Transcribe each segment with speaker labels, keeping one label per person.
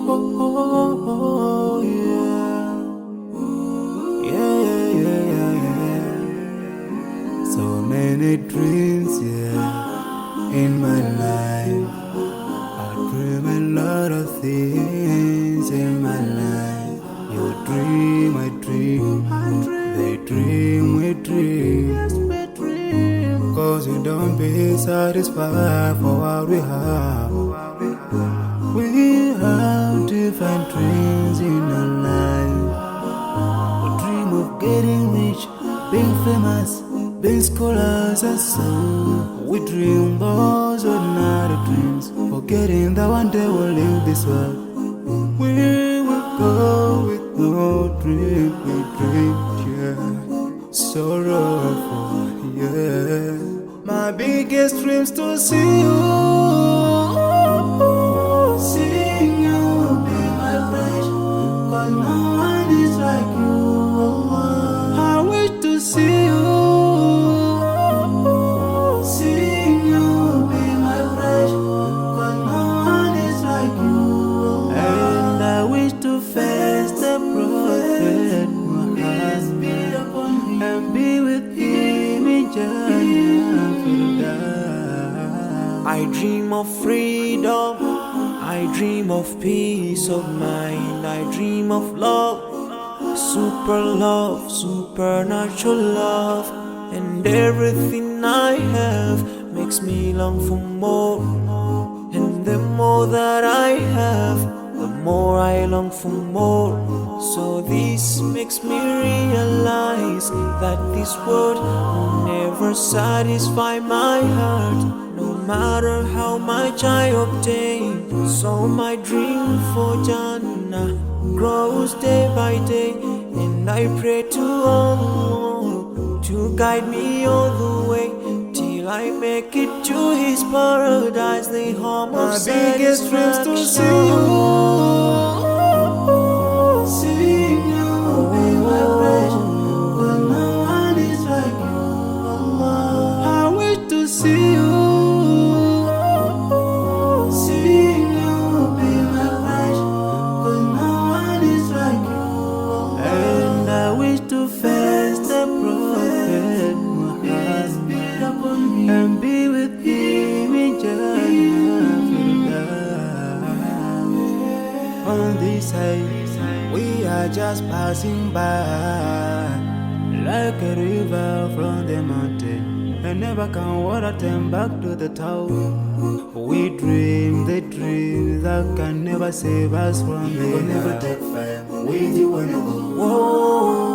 Speaker 1: Oh, yeah. Yeah, yeah, yeah, yeah, yeah. So many dreams, yeah, in my life. I dream a lot of things in my life. You dream, I dream. They dream, we dream. Cause we don't be satisfied for what we have. We have different dreams in our life. We dream of getting rich, being famous, being scholars and so. We dream those ordinary dreams, forgetting that one day we'll leave this world. We will go with no dream, we dream, yeah. Sorrowful, yeah. My biggest dreams to see you. Seeing you will be my wish, cause no one is like you. I wish to see you. Seeing you will be my wish, cause no one is like you. And I wish to face the prophet Muhammad and be with him in Jannah.
Speaker 2: I dream of freedom, I dream of peace of mind, I dream of love, supernatural love, and everything I have makes me long for more. And the more that I have, the more I long for more. So this makes me realize that this world will never satisfy my heart, no matter how much I obtain. So my dream for Jannah grows day by day, and I pray to Allah to guide me all the way till I make it to His paradise, the home of satisfaction.
Speaker 1: My biggest dreams to see you. Seeing you will be my wish, cause no one is like you. I wish to see you. Seeing you will be my wish, cause no one is like you. And I wish to face the prophet Muhammad and be with him in Jannah. On this side, we are just passing by, like a river from the mountain, and never can water turn back to the town. We dream the dream that can never save us from the
Speaker 3: will never take fire with you when you go.
Speaker 2: Whoa.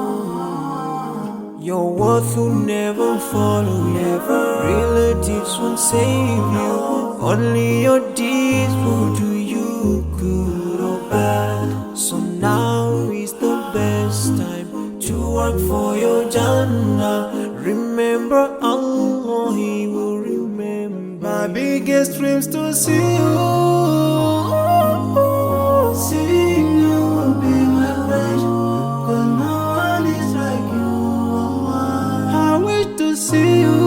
Speaker 2: Your worth will never follow you, relatives won't save you, only your deeds will do you good or bad. So now is the best time to work for your Jannah. Remember Allah, He will remember.
Speaker 1: My biggest dreams to see you. Seeing you will be my wish, cause no one is like you. I wish to see you.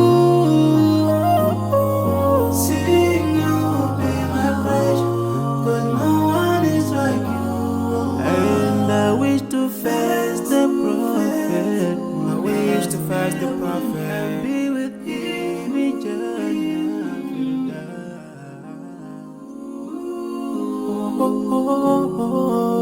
Speaker 1: Seeing you will be my wish, cause no one is like you. And I wish to face the prophet. I wish to face the prophet and be with him in Jannah. Oh, oh, oh, oh.